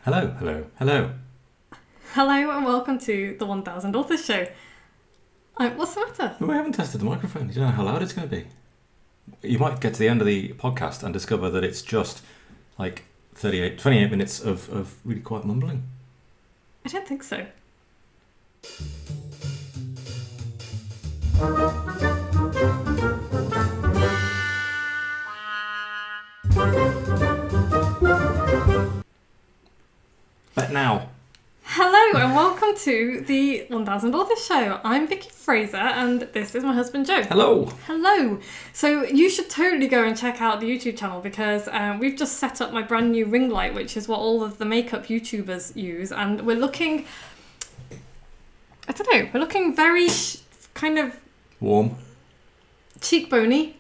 Hello, hello, hello. Hello and welcome to the 1000 Authors Show. What's the matter? Well, we haven't tested the microphone. You don't know how loud it's going to be. You might get to the end of the podcast and discover that it's just like 28 minutes of really quiet mumbling. I don't think so. But now. Hello and welcome to the 1000 Authors Show. I'm Vicky Fraser and this is my husband Joe. Hello. Hello. So you should totally go and check out the YouTube channel because we've just set up my brand new ring light, which is what all of the makeup YouTubers use, and we're looking, I don't know, we're looking very kind of Warm. cheekbony.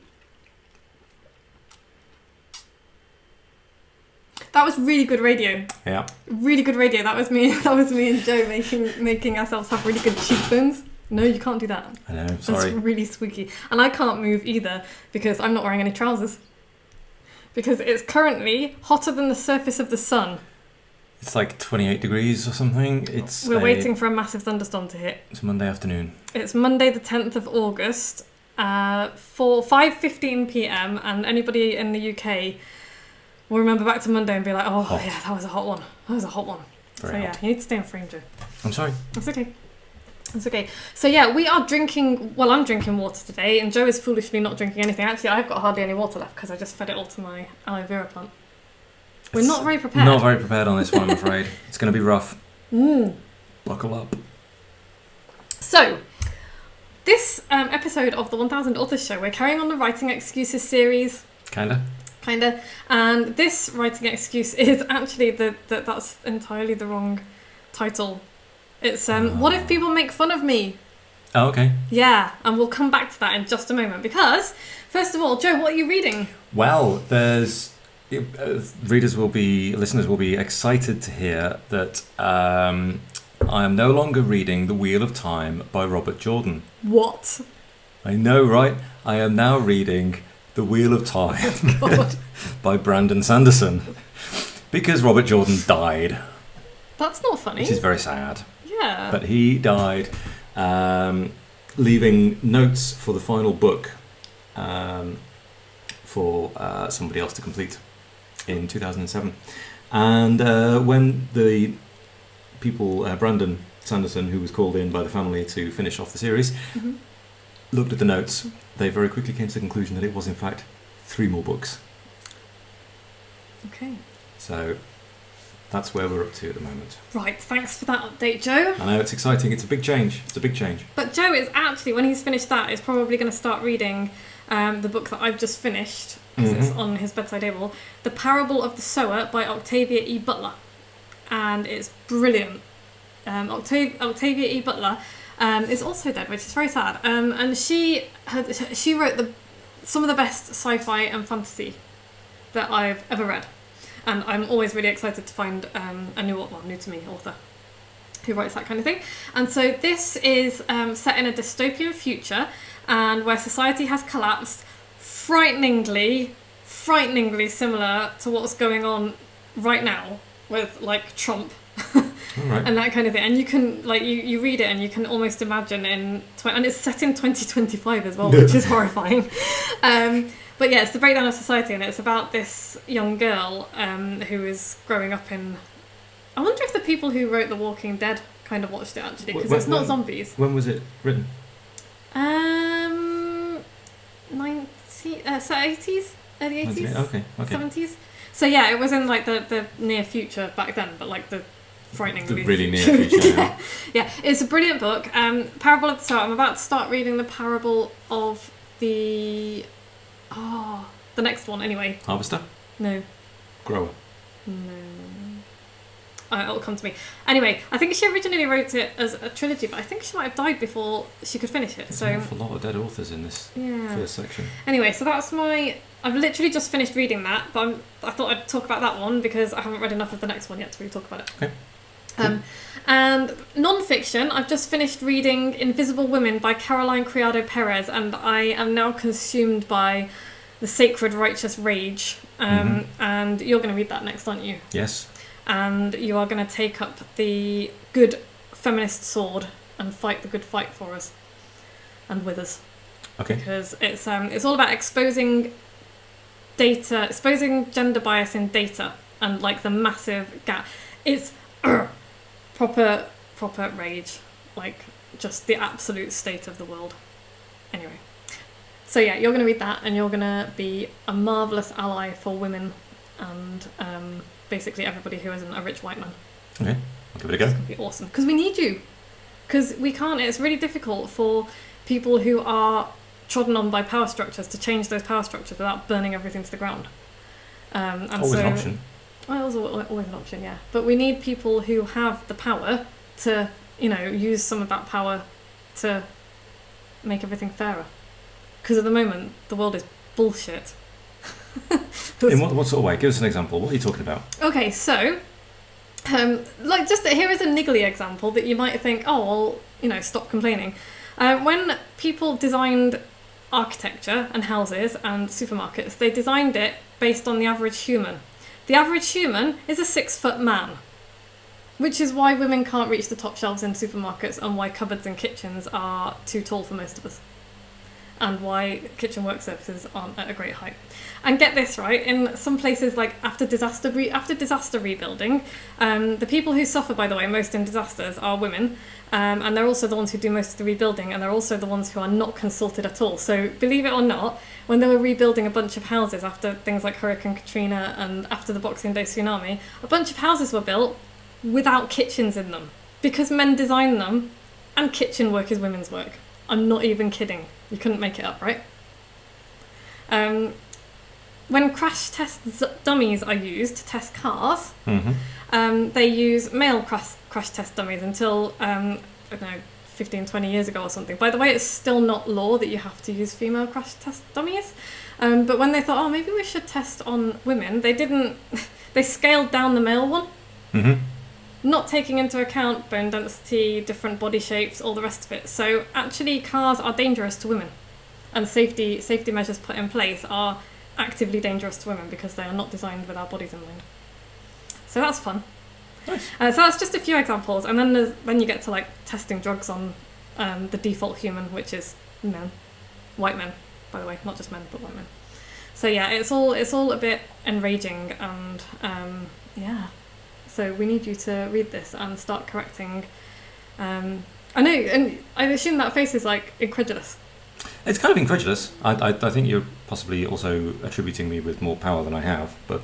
That was really good radio. Yeah. Really good radio. That was me. That was me and Joe making ourselves have really good cheekbones. No, you can't do that. I know. Sorry. That's really squeaky. And I can't move either because I'm not wearing any trousers. Because it's currently hotter than the surface of the sun. It's like 28 degrees or something. We're waiting for a massive thunderstorm to hit. It's Monday afternoon. It's Monday the 10th of August, for 5:15 p.m. and anybody in the UK will remember back to Monday and be like, oh hot. Yeah, that was a hot one. That was a hot one. Very so yeah, hot. you need to stay in frame, Joe. I'm sorry. It's okay. It's okay. So yeah, we are drinking, well, I'm drinking water today and Joe is foolishly not drinking anything. Actually, I've got hardly any water left because I just fed it all to my aloe vera plant. We're not very prepared. Not very prepared on this one, I'm afraid. It's going to be rough. Buckle up. So, this episode of the 1000 Authors Show, we're carrying on the Writing Excuses series. Kinda. And this writing excuse is actually that's entirely the wrong title. It's What If People Make Fun of Me? Oh, okay. Yeah, and we'll come back to that in just a moment because, first of all, Joe, what are you reading? Well, listeners will be excited to hear that I am no longer reading The Wheel of Time by Robert Jordan. What? I know, right? I am now reading The Wheel of Time by Brandon Sanderson because Robert Jordan died. That's not funny. Which is very sad. Yeah. But he died leaving notes for the final book for somebody else to complete in 2007. And when the people, Brandon Sanderson, who was called in by the family to finish off the series, looked at the notes, they very quickly came to the conclusion that it was in fact 3 more books. Okay. So that's where we're up to at the moment. Right, thanks for that update, Joe. I know, it's exciting. It's a big change. But Joe is actually, when he's finished that, is probably going to start reading the book that I've just finished, because it's on his bedside table, The Parable of the Sower by Octavia E. Butler. And it's brilliant. Octavia E. Butler is also dead, which is very sad. And she wrote some of the best sci-fi and fantasy that I've ever read. And I'm always really excited to find a new to me author who writes that kind of thing. And so this is set in a dystopian future and where society has collapsed, frighteningly similar to what's going on right now with like Trump. Right. And that kind of thing. And you can you read it and you can almost imagine and it's set in 2025 as well, which is horrifying. But yeah, it's the breakdown of society, and it's about this young girl who is growing up in... I wonder if the people who wrote The Walking Dead kind of watched it, actually, because it's not zombies. When was it written? 80s? Early 80s? Okay. 70s? So yeah, it was in like the near future back then, but like the frighteningly... The really near future, Yeah, it's a brilliant book. Parable of the Sower. I'm about to start reading the Parable of the... the next one, anyway. Harvester? No. Grower? No. It'll come to me. Anyway, I think she originally wrote it as a trilogy, but I think she might have died before she could finish it. There's an awful lot of dead authors in this first section. Anyway, so that's I've literally just finished reading that, but I thought I'd talk about that one because I haven't read enough of the next one yet to really talk about it. Okay. Cool. And non-fiction, I've just finished reading Invisible Women by Caroline Criado Perez, and I am now consumed by the sacred righteous rage. And you're going to read that next, aren't you? Yes. and you are going to take up the good feminist sword and fight the good fight for us and with us. Okay. Because it's all about exposing data, exposing gender bias in data, and like the massive gap. It's proper rage, like just the absolute state of the world. Anyway, so yeah, you're going to read that, and you're going to be a marvellous ally for women and basically everybody who isn't a rich white man. Okay, I'll give it a go. It's going to be awesome, because we need you. Because we can't, it's really difficult for people who are trodden on by power structures to change those power structures without burning everything to the ground. And always an option. Well, it's always an option, yeah. But we need people who have the power to, use some of that power to make everything fairer. Because at the moment, the world is bullshit. In what sort of way? Give us an example. What are you talking about? Okay, so, here is a niggly example that you might think, oh, well, stop complaining. When people designed architecture and houses and supermarkets, they designed it based on the average human. The average human is a 6-foot man, which is why women can't reach the top shelves in supermarkets and why cupboards and kitchens are too tall for most of us, and why kitchen work surfaces aren't at a great height. And get this right, in some places like after disaster rebuilding, the people who suffer, by the way, most in disasters are women, and they're also the ones who do most of the rebuilding, and they're also the ones who are not consulted at all. So believe it or not, when they were rebuilding a bunch of houses after things like Hurricane Katrina and after the Boxing Day tsunami, a bunch of houses were built without kitchens in them because men designed them, and kitchen work is women's work. I'm not even kidding. You couldn't make it up, right? When crash test dummies are used to test cars, they use male crash test dummies until, 15, 20 years ago or something. By the way, it's still not law that you have to use female crash test dummies. But when they thought, oh, maybe we should test on women, they scaled down the male one. Not taking into account bone density, different body shapes, all the rest of it. So actually cars are dangerous to women, and safety measures put in place are actively dangerous to women because they are not designed with our bodies in mind. So that's fun. Nice. So that's just a few examples, and then you get to like testing drugs on the default human, which is men, white men, by the way, not just men but white men. So yeah, it's all a bit enraging, and yeah. So we need you to read this and start correcting. I know, and I assume that face is like incredulous. It's kind of incredulous. I think you're possibly also attributing me with more power than I have, but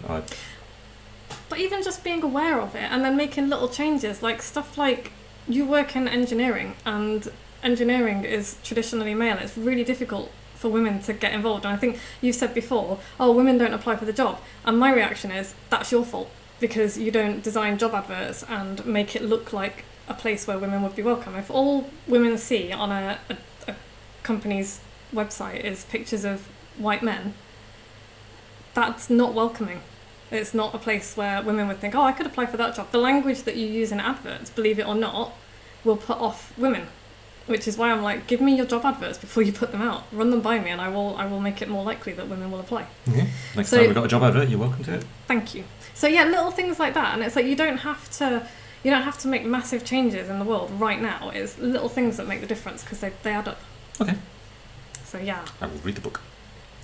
even just being aware of it and then making little changes, like stuff like you work in engineering, and engineering is traditionally male. It's really difficult for women to get involved. And I think you've said before, oh, women don't apply for the job. And my reaction is, that's your fault, because you don't design job adverts and make it look like a place where women would be welcome. If all women see on a company's website is pictures of white men, that's not welcoming. It's not a place where women would think, oh, I could apply for that job. The language that you use in adverts, believe it or not, will put off women, which is why I'm like, give me your job adverts before you put them out. Run them by me, and I will make it more likely that women will apply. Next time we've got a job advert, you're welcome to it. Thank you. So yeah, little things like that, and it's like you don't have to make massive changes in the world right now. It's little things that make the difference because they add up. Okay. So yeah. I will read the book.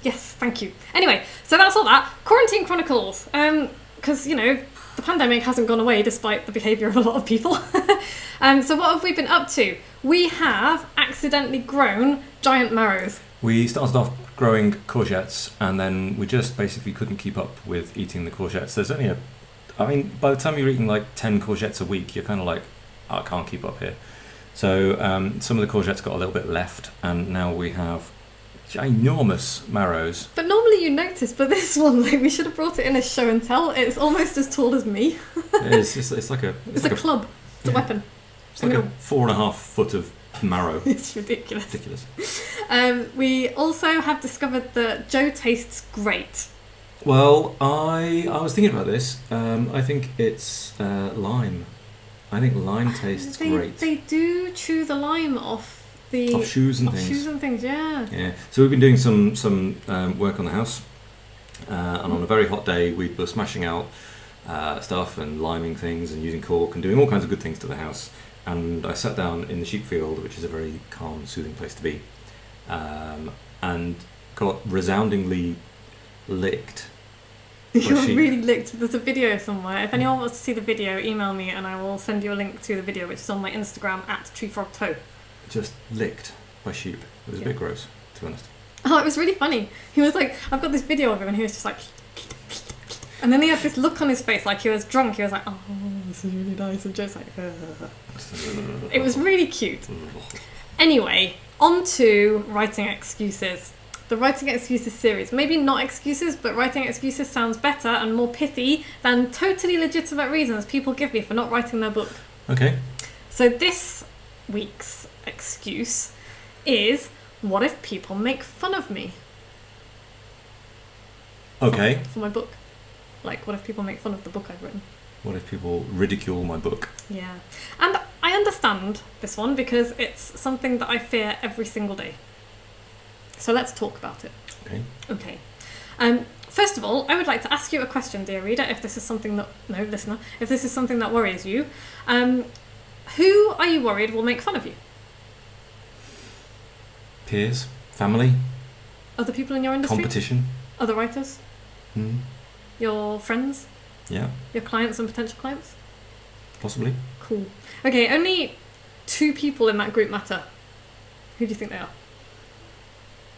Yes, thank you. Anyway, so that's all that. Quarantine Chronicles. Because, the pandemic hasn't gone away despite the behaviour of a lot of people. So what have we been up to? We have accidentally grown giant marrows. We started off growing courgettes, and then we just basically couldn't keep up with eating the courgettes. There's only by the time you're eating like 10 courgettes a week, you're kind of like, I can't keep up here. So some of the courgettes got a little bit left, and now we have ginormous marrows. But normally you notice, but this one, like, we should have brought it in as show and tell. It's almost as tall as me. It is. It's like a club. It's a weapon. It's like a 4.5 foot of marrow. It's ridiculous. We also have discovered that Joe tastes great. Well, I was thinking about this. I think it's lime. I think lime tastes great. They do chew the lime off shoes and things. Shoes and things, yeah. Yeah. So we've been doing some work on the house, and on a very hot day we were smashing out stuff and liming things and using cork and doing all kinds of good things to the house. And I sat down in the sheep field, which is a very calm, soothing place to be, and got resoundingly licked. You're really licked. There's a video somewhere. If anyone wants to see the video, email me and I will send you a link to the video, which is on my Instagram at treefrogtoe. Just licked by sheep. It was a bit gross, to be honest. Oh, it was really funny. He was like, I've got this video of him and he was just like... And then he had this look on his face like he was drunk. He was like, oh, this is really nice. And Joe's like, It was really cute. Anyway, on to writing excuses. The Writing Excuses series. Maybe not excuses, but writing excuses sounds better and more pithy than totally legitimate reasons people give me for not writing their book. Okay. So this week's excuse is, what if people make fun of me? Okay. For my book. Like, what if people make fun of the book I've written? What if people ridicule my book? Yeah. And I understand this one because it's something that I fear every single day. So let's talk about it. Okay. First of all, I would like to ask you a question, dear reader, if this is something that... No, listener. If this is something that worries you. Who are you worried will make fun of you? Peers? Family? Other people in your industry? Competition? Other writers? Your friends? Yeah. Your clients and potential clients? Possibly. Cool. Okay, only 2 people in that group matter. Who do you think they are?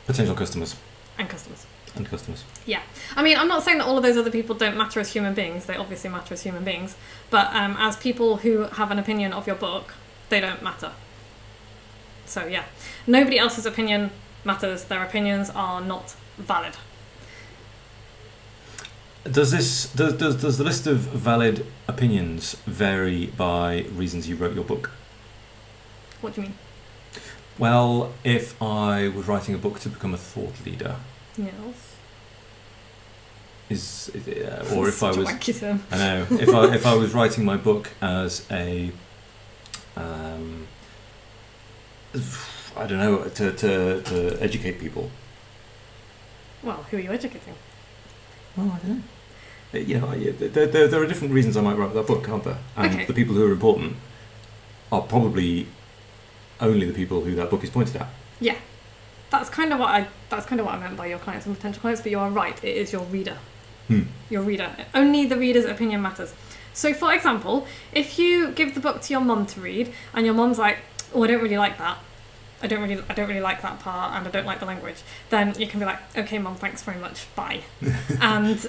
Potential customers. And customers. And customers. Yeah. I mean, I'm not saying that all of those other people don't matter as human beings. They obviously matter as human beings. But as people who have an opinion of your book, they don't matter. So, yeah. Nobody else's opinion matters. Their opinions are not valid. Does the list of valid opinions vary by reasons you wrote your book? What do you mean? Well, if I was writing a book to become a thought leader, yes. Or if I was, wanky term. I know, if I was writing my book as a, I don't know, to educate people. Well, who are you educating? Well, I don't know. There are different reasons I might write that book, aren't there? And the people who are important are probably only the people who that book is pointed at. Yeah, that's kind of what I meant by your clients and potential clients. But you are right; it is your reader. Your reader. Only the reader's opinion matters. So, for example, if you give the book to your mum to read, and your mum's like, "Oh, I don't really like that. I don't really like that part, and I don't like the language," then you can be like, "Okay, mum, thanks very much. Bye." And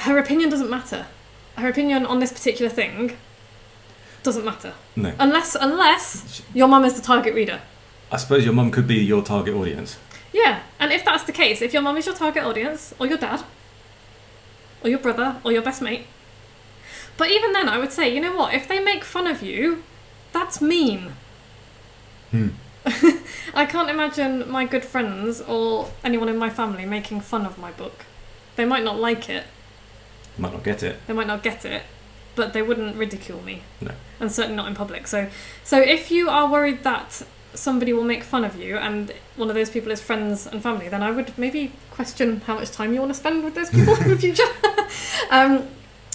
her opinion doesn't matter. Her opinion on this particular thing doesn't matter. No. Unless your mum is the target reader. I suppose your mum could be your target audience. Yeah, and if that's the case, if your mum is your target audience, or your dad, or your brother, or your best mate, but even then I would say, you know what, if they make fun of you, that's mean. I can't imagine my good friends or anyone in my family making fun of my book. They might not like it. Might not get it. They might not get it, but they wouldn't ridicule me. No. And certainly not in public. So if you are worried that somebody will make fun of you and one of those people is friends and family, then I would maybe question how much time you want to spend with those people in the future.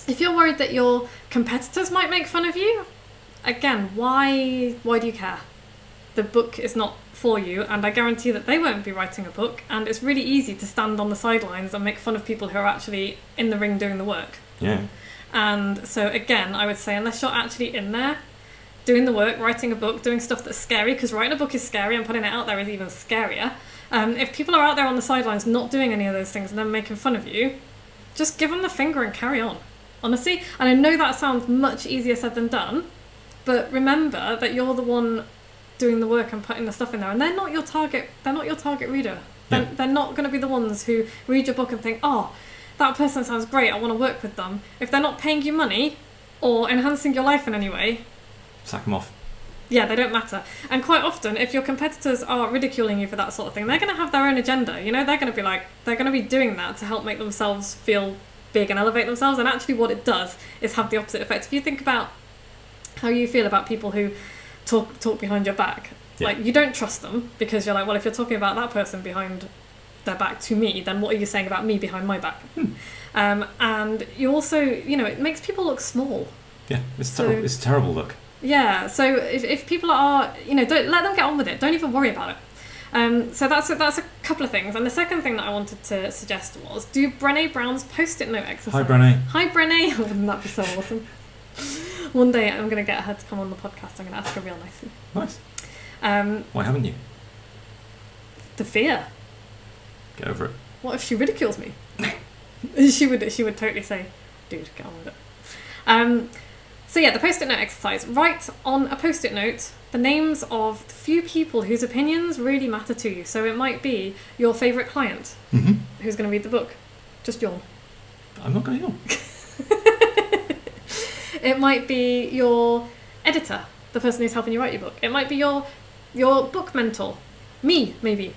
If you're worried that your competitors might make fun of you, again, why do you care? The book is not for you, and I guarantee that they won't be writing a book, and it's really easy to stand on the sidelines and make fun of people who are actually in the ring doing the work. Yeah. And so again, I would say, unless you're actually in there doing the work, writing a book, doing stuff that's scary, because writing a book is scary and putting it out there is even scarier. If people are out there on the sidelines not doing any of those things and then making fun of you, just give them the finger and carry on. Honestly, and I know that sounds much easier said than done, but remember that you're the one doing the work and putting the stuff in there, and they're not your target reader. They're not going to be the ones who read your book and think, oh, that person sounds great, I want to work with them. If they're not paying you money or enhancing your life in any way, sack them off. Yeah, they don't matter. And quite often, if your competitors are ridiculing you for that sort of thing, they're going to have their own agenda. You know, they're going to be doing that to help make themselves feel big and elevate themselves. And actually what it does is have the opposite effect. If you think about how you feel about people who talk behind your back, like, you don't trust them because you're like, well, if you're talking about that person behind their back to me, then what are you saying about me behind my back? And you also, it makes people look small. Yeah, it's a terrible look. Yeah, so if people are, don't let them get on with it. Don't even worry about it. So that's a couple of things. And the second thing that I wanted to suggest was do Brené Brown's post-it note exercise. Hi, Brené. Wouldn't that be so awesome? One day I'm going to get her to come on the podcast. I'm going to ask her real nicely. Nice. Why haven't you? The fear. Get over it. What if she ridicules me? She would totally say, dude, get on with it. So yeah, the post-it note exercise. Write on a post-it note the names of the few people whose opinions really matter to you. So it might be your favourite client who's going to read the book. Just yawn. I'm not going to yawn. It might be your editor, the person who's helping you write your book. It might be your book mentor. Me, maybe.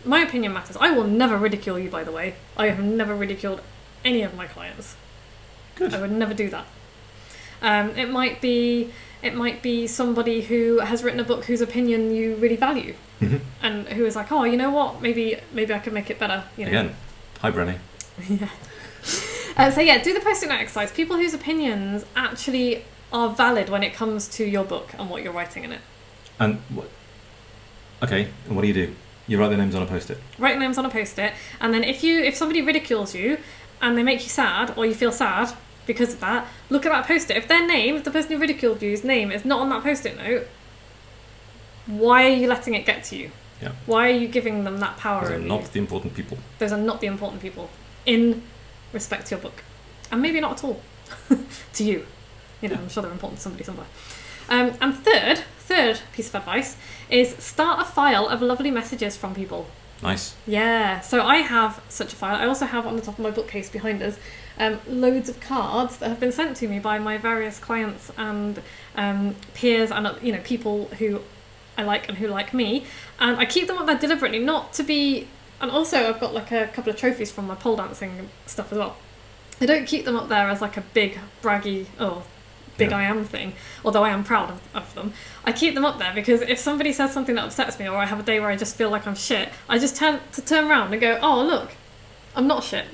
My opinion matters. I will never ridicule you, by the way. I have never ridiculed any of my clients. Good. I would never do that. It might be somebody who has written a book whose opinion you really value, and who is like, oh, you know what? Maybe I could make it better. Again, hi, Brené. Yeah. So yeah, do the post-it note exercise. People whose opinions actually are valid when it comes to your book and what you're writing in it. And what? Okay, and what do? You write their names on a post-it. Write names on a post-it, and then if somebody ridicules you and they make you sad or you feel sad because of that, look at that post-it. If the person who ridiculed you's name is not on that post-it note, why are you letting it get to you? Yeah. Why are you giving them that power? Those are not the important people. Those are not the important people in respect to your book, and maybe not at all to you. I'm sure they're important to somebody somewhere. And third piece of advice is start a file of lovely messages from people. Nice. Yeah, so I have such a file. I also have on the top of my bookcase behind us loads of cards that have been sent to me by my various clients and peers and people who I like and who like me, and I keep them up there deliberately, not to be. And also I've got like a couple of trophies from my pole dancing stuff as well. I don't keep them up there as like a big braggy I am thing, although I am proud of them. I keep them up there because if somebody says something that upsets me, or I have a day where I just feel like I'm shit, I just turn around and go, oh look, I'm not shit.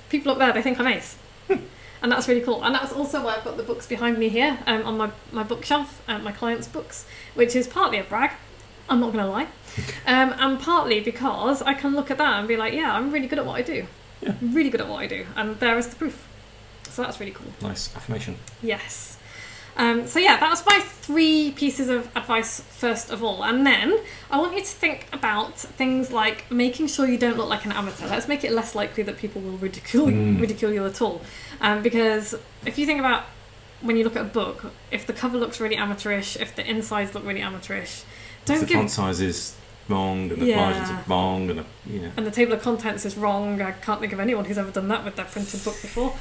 People up there, they think I'm ace. And that's really cool. And that's also why I've got the books behind me here on my bookshelf, my clients' books, which is partly a brag, I'm not going to lie, and partly because I can look at that and be like, yeah, I'm really good at what I do. Yeah. I'm really good at what I do, and there is the proof. So that's really cool. Nice affirmation. Yes. So yeah, that's my 3 pieces of advice first of all. And then I want you to think about things like making sure you don't look like an amateur. Let's make it less likely that people will ridicule you at all. Because if you think about when you look at a book, if the cover looks really amateurish, if the insides look really amateurish, if the font size is wrong and the margins are wrong and the table of contents is wrong. I can't think of anyone who's ever done that with their printed book before.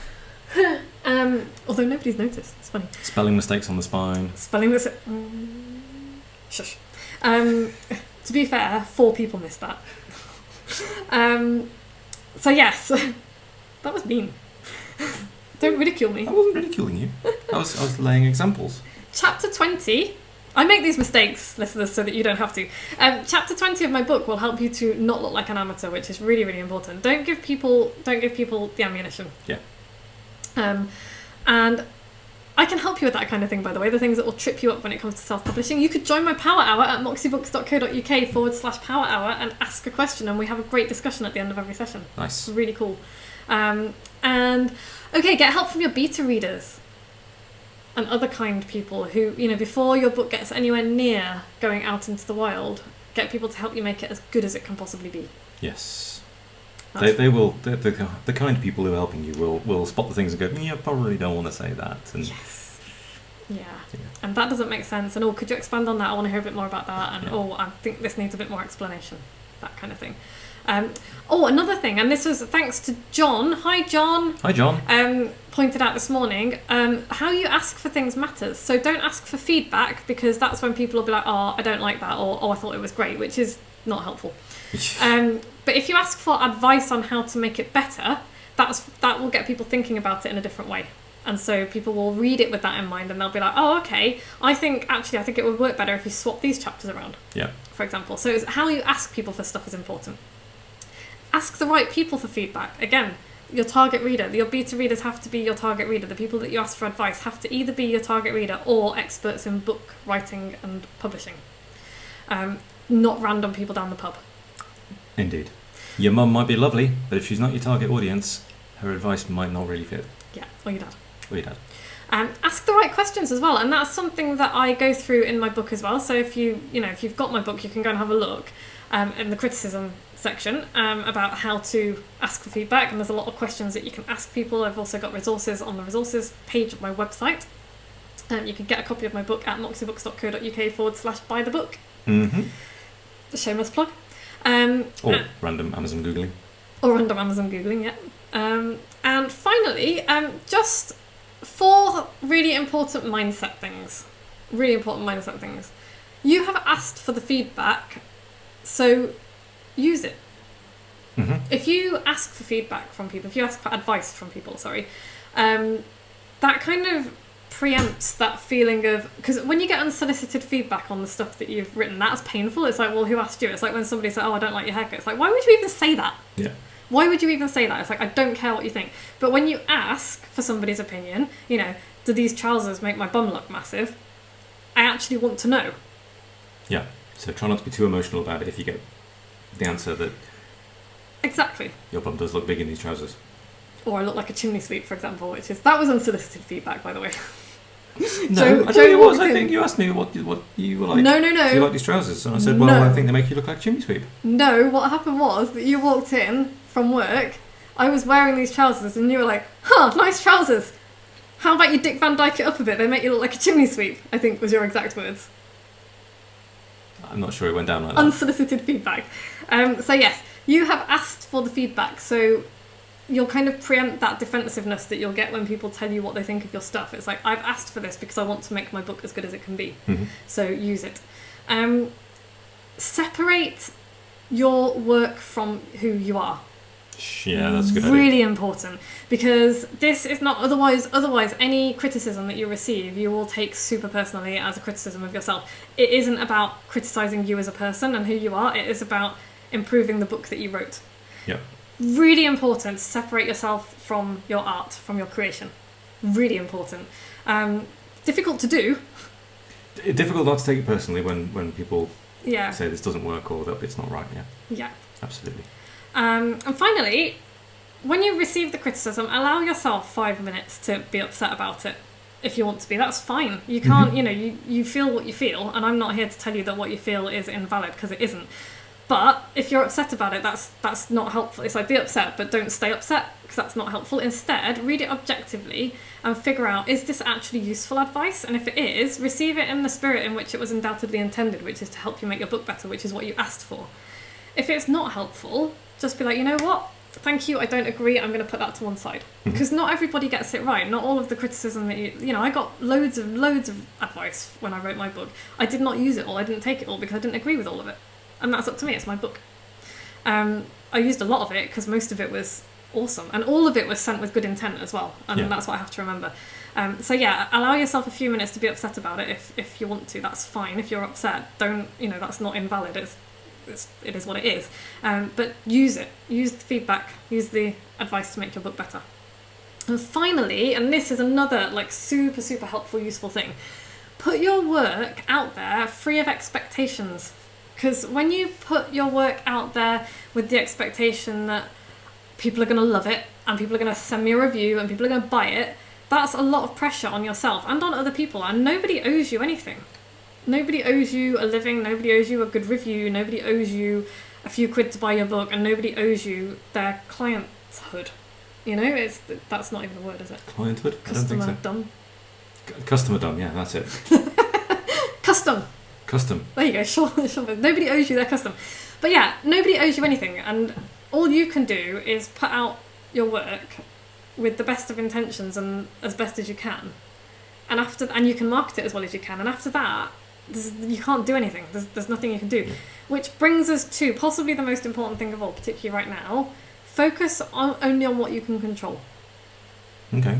Although nobody's noticed. It's funny. Spelling mistakes on the spine. Shush. To be fair, 4 people missed that. So yes, that was mean. Don't ridicule me. I wasn't ridiculing you. I was laying examples. Chapter 20. I make these mistakes, listeners, so that you don't have to. Chapter 20 of my book will help you to not look like an amateur, which is really, really important. Don't give people the ammunition. Yeah. And I can help you with that kind of thing, by the way, the things that will trip you up when it comes to self-publishing. You could join my power hour at moxiebooks.co.uk/power hour and ask a question, and we have a great discussion at the end of every session. Nice. It's really cool. And okay, get help from your beta readers and other kind people who, before your book gets anywhere near going out into the wild, get people to help you make it as good as it can possibly be. Yes. They will. The kind of people who are helping you will spot the things and go, I probably don't want to say that. And yes. Yeah. And that doesn't make sense. And could you expand on that? I want to hear a bit more about that. And I think this needs a bit more explanation. That kind of thing. Another thing, and this was thanks to John. Hi, John. Hi, John. Pointed out this morning, how you ask for things matters. So don't ask for feedback, because that's when people will be like, oh, I don't like that, or oh, I thought it was great, which is not helpful. But if you ask for advice on how to make it better, that will get people thinking about it in a different way. And so people will read it with that in mind, and they'll be like, oh, okay, I think it would work better if you swap these chapters around, for example. So it's how you ask people for stuff is important. Ask the right people for feedback. Again, your target reader. Your beta readers have to be your target reader. The people that you ask for advice have to either be your target reader or experts in book writing and publishing. Not random people down the pub. Indeed. Your mum might be lovely, but if she's not your target audience, her advice might not really fit. Yeah, or your dad. Or your dad. Ask the right questions as well, and that's something that I go through in my book as well. So if you've got my book, you can go and have a look in the criticism section about how to ask for feedback, and there's a lot of questions that you can ask people. I've also got resources on the resources page of my website. You can get a copy of my book at moxiebooks.co.uk/buy the book. Mm-hmm. The shameless plug. Or random Amazon Googling. Yeah. And finally, just 4 really important mindset things. You have asked for the feedback, so use it. Mm-hmm. If you ask for feedback from people, if you ask for advice from people, that kind of preempts that feeling of, because when you get unsolicited feedback on the stuff that you've written, that's painful. It's like, well, who asked you? It's like when somebody says, oh, I don't like your haircut. It's like, why would you even say that? Yeah. Why would you even say that? It's like, I don't care what you think. But when you ask for somebody's opinion, do these trousers make my bum look massive? I actually want to know. Yeah. So try not to be too emotional about it if you get the answer that exactly your bum does look big in these trousers. Or I look like a chimney sweep, for example, that was unsolicited feedback, by the way. No, I tell you what, I think you asked me what you were like. No. Do you like these trousers? And I said, well, I think they make you look like a chimney sweep. No, what happened was that you walked in from work, I was wearing these trousers, and you were like, nice trousers. How about you Dick Van Dyke it up a bit? They make you look like a chimney sweep, I think was your exact words. I'm not sure it went down like that. Unsolicited feedback. So yes, you have asked for the feedback, so you'll kind of preempt that defensiveness that you'll get when people tell you what they think of your stuff. It's like, I've asked for this because I want to make my book as good as it can be. Mm-hmm. So use it. Separate your work from who you are. Yeah, that's a good really idea. important, because this is not otherwise any criticism that you receive you will take super personally as a criticism of yourself. It isn't about criticizing you as a person and who you are. It is about improving the book that you wrote. Yeah. Really important to separate yourself from your art, from your creation. Really important. Difficult to do. Difficult not to take it personally when people say this doesn't work or that it's not right. Yeah. Absolutely. And finally, when you receive the criticism, allow yourself 5 minutes to be upset about it. If you want to be, that's fine. You can't, you feel what you feel, and I'm not here to tell you that what you feel is invalid, because it isn't. But if you're upset about it, that's not helpful. It's like, be upset, but don't stay upset, because that's not helpful. Instead, read it objectively and figure out, is this actually useful advice? And if it is, receive it in the spirit in which it was undoubtedly intended, which is to help you make your book better, which is what you asked for. If it's not helpful, just be like, you know what? Thank you, I don't agree, I'm going to put that to one side. Because not everybody gets it right. Not all of the criticism that I got loads of advice when I wrote my book. I did not use it all, I didn't take it all because I didn't agree with all of it. And that's up to me, it's my book. I used a lot of it because most of it was awesome. And all of it was sent with good intent as well. And that's what I have to remember. Allow yourself a few minutes to be upset about it if you want to. That's fine. If you're upset, don't, that's not invalid. It is what it is. But use it. Use the feedback. Use the advice to make your book better. And finally, and this is another super, super helpful, useful thing, put your work out there free of expectations. Because when you put your work out there with the expectation that people are going to love it and people are going to send me a review and people are going to buy it, that's a lot of pressure on yourself and on other people, and nobody owes you anything. Nobody owes you a living, nobody owes you a good review, nobody owes you a few quid to buy your book, and nobody owes you their clienthood. That's not even a word, is it? Clienthood? I don't think so. Customer done. Customer done, yeah, that's it. Custom. There you go, sure. Nobody owes you their custom. But yeah, nobody owes you anything, and all you can do is put out your work with the best of intentions and as best as you can. And you can market it as well as you can, and after that, you can't do anything. There's nothing you can do. Which brings us to possibly the most important thing of all, particularly right now. Focus only on what you can control. Okay.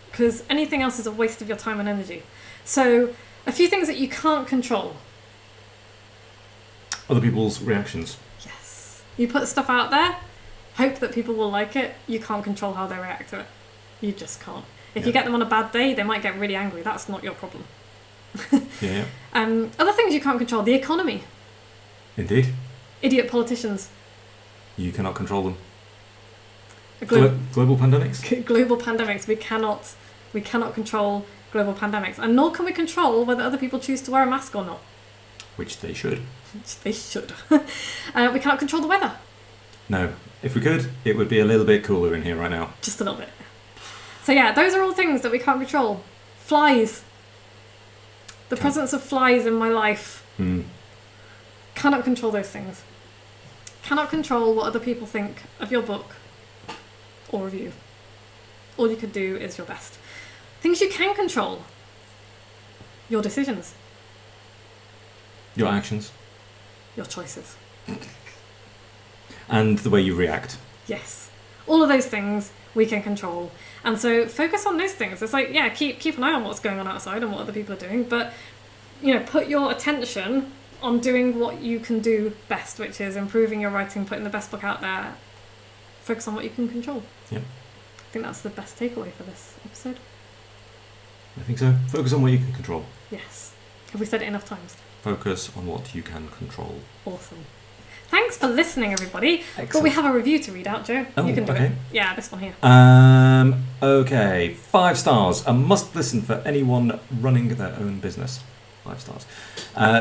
Because anything else is a waste of your time and energy. So, a few things that you can't control. Other people's reactions. Yes. You put stuff out there, hope that people will like it. You can't control how they react to it. You just can't. If Yeah. you get them on a bad day, they might get really angry. That's not your problem. Yeah. Other things you can't control: the economy, Indeed. idiot politicians, You cannot control them. global Pandemics? global pandemics. We cannot control global pandemics, and nor can we control whether other people choose to wear a mask or not. Which they should. Which they should. We can't control the weather. No. If we could, it would be a little bit cooler in here right now. Just a little bit. So yeah, those are all things that we can't control. Flies. The presence of flies in my life. Cannot control those things. Cannot control what other people think of your book or of you. All you could do is your best. Things you can control. Your decisions. Your actions. Your choices. And the way you react. Yes. All of those things we can control. And so focus on those things. It's like, yeah, keep an eye on what's going on outside and what other people are doing, but put your attention on doing what you can do best, which is improving your writing, putting the best book out there. Focus on what you can control. Yep. I think that's the best takeaway for this episode. I think so. Focus on what you can control. Yes. Have we said it enough times? Focus on what you can control. Awesome. Thanks for listening, everybody. Excellent. But we have a review to read out, Joe. Oh, you can do okay. it. Yeah, this one here. Okay. 5 stars. A must listen for anyone running their own business. 5 stars.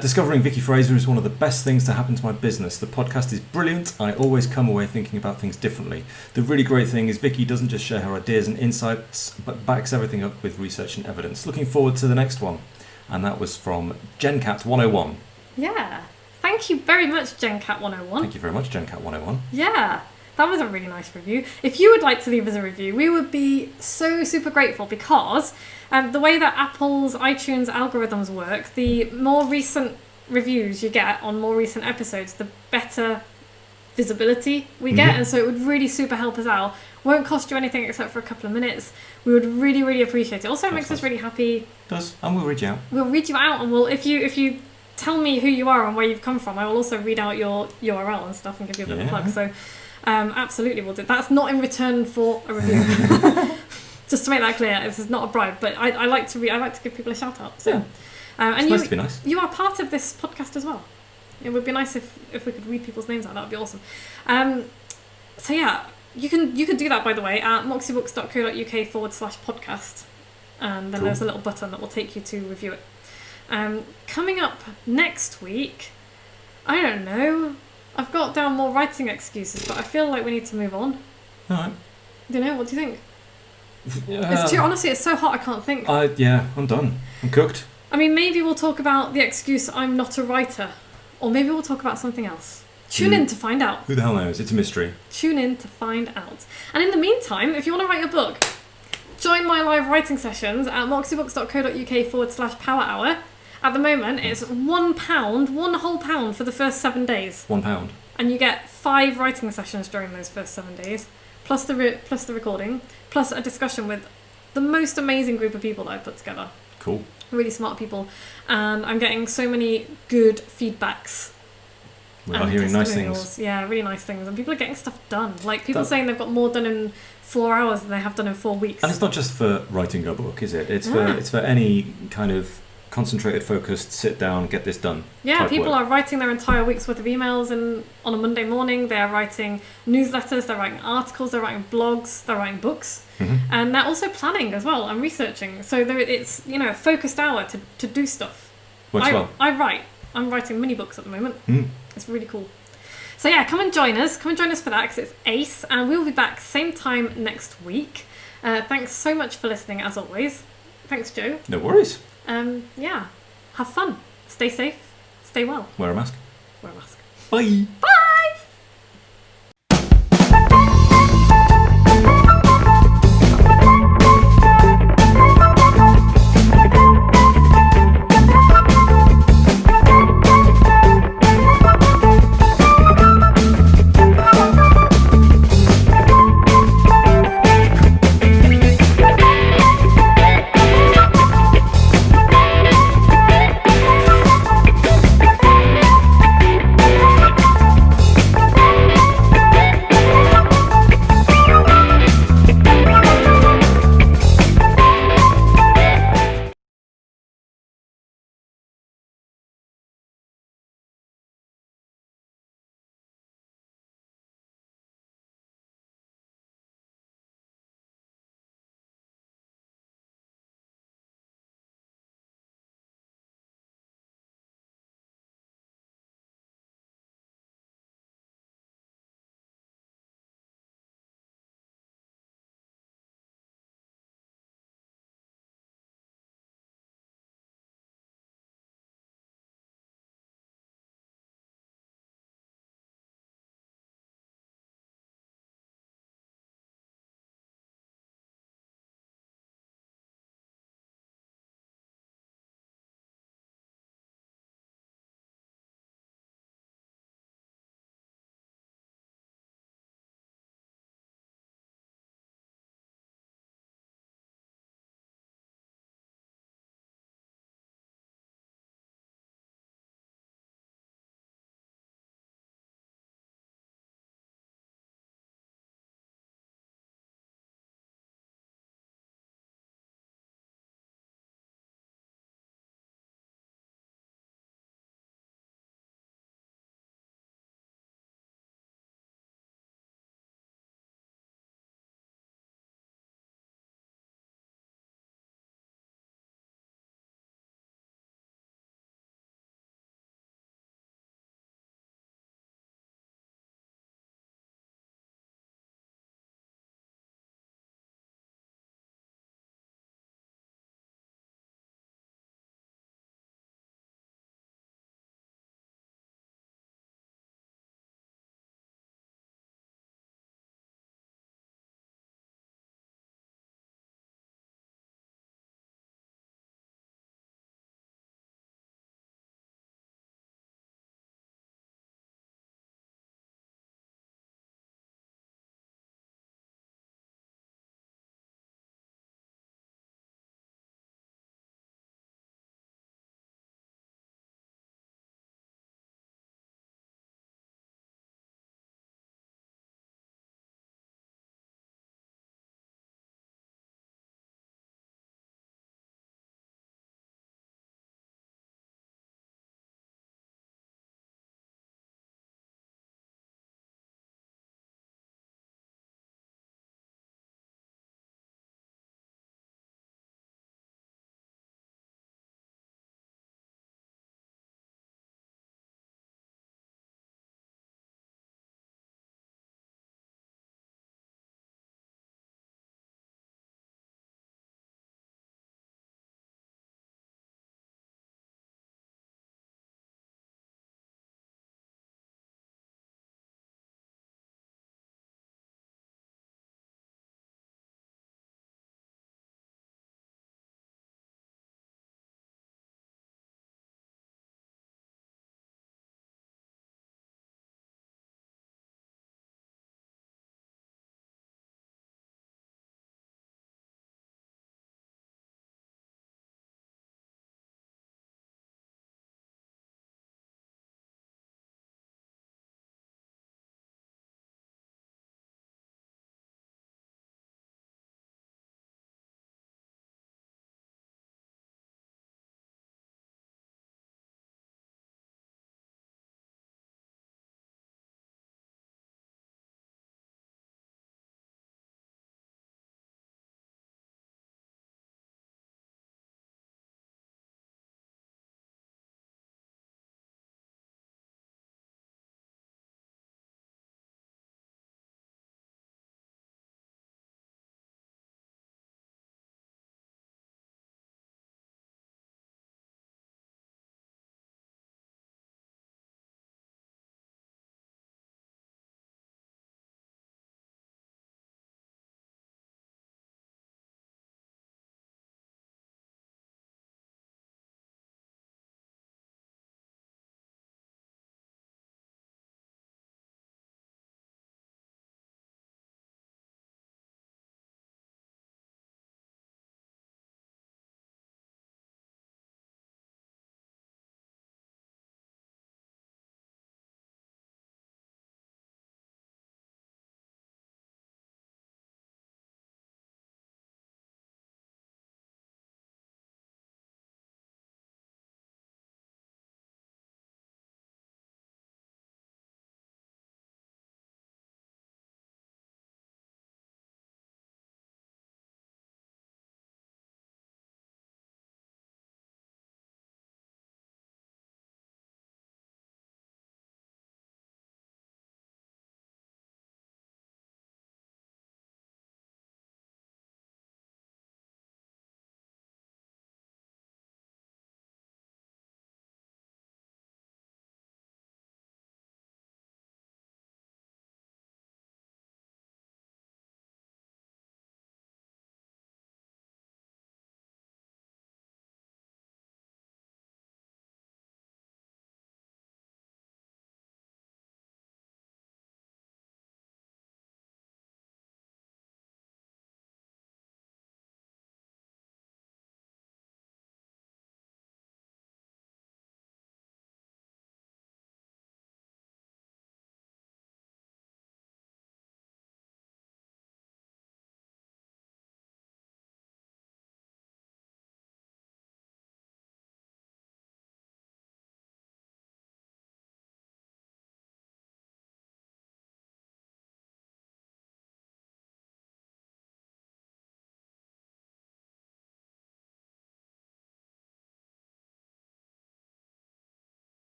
Discovering Vicky Fraser is one of the best things to happen to my business. The podcast is brilliant. I always come away thinking about things differently. The really great thing is Vicky doesn't just share her ideas and insights, but backs everything up with research and evidence. Looking forward to the next one. And that was from GenCat101. Yeah. Thank you very much, GenCat101. Thank you very much, GenCat101. Yeah, that was a really nice review. If you would like to leave us a review, we would be so super grateful, because the way that Apple's iTunes algorithms work, the more recent reviews you get on more recent episodes, the better visibility we get, and so it would really super help us out. Won't cost you anything except for a couple of minutes. We would really, really appreciate it. Also, it makes us really happy. It does, and we'll read you out. We'll read you out, and we'll if you tell me who you are and where you've come from, I will also read out your URL and stuff and give you a bit of a plug. So absolutely we'll do. That's not in return for a review. Just to make that clear, this is not a bribe, but I like to give people a shout out. So and it's nice to be nice. You are part of this podcast as well. It would be nice if we could read people's names out. That would be awesome. So yeah, you can do that, by the way, at moxiebooks.co.uk/podcast, and then there's a little button that will take you to review it. Coming up next week, I don't know. I've got down more writing excuses, but I feel like we need to move on. All right. I don't know. What do you think? It's too, honestly, it's so hot I can't think. I'm done. I'm cooked. I mean, maybe we'll talk about the excuse I'm not a writer, or maybe we'll talk about something else. Tune in to find out. Who the hell knows? It's a mystery. Tune in to find out. And in the meantime, if you want to write a book, join my live writing sessions at moxiebooks.co.uk/power hour. At the moment, it's £1, one whole pound for the first 7 days. £1. And you get 5 writing sessions during those first 7 days, plus the recording, plus a discussion with the most amazing group of people that I've put together. Cool. Really smart people. And I'm getting so many good feedbacks. We are hearing nice things. Yeah, really nice things. And people are getting stuff done. Like, people saying they've got more done in 4 hours than they have done in 4 weeks. And it's not just for writing a book, is it? It's for any kind of concentrated, focused, sit down, get this done. Yeah, people are writing their entire week's worth of emails on a Monday morning. They're writing newsletters, they're writing articles, they're writing blogs, they're writing books. And they're also planning as well and researching. So it's, a focused hour to do stuff. Works well. I'm writing mini books at the moment. It's really cool. So yeah, come and join us. Come and join us for that, because it's ace. And we'll be back same time next week. Thanks so much for listening, as always. Thanks, Joe. No worries. Yeah, have fun. Stay safe. Stay well. Wear a mask. Wear a mask. Bye. Bye.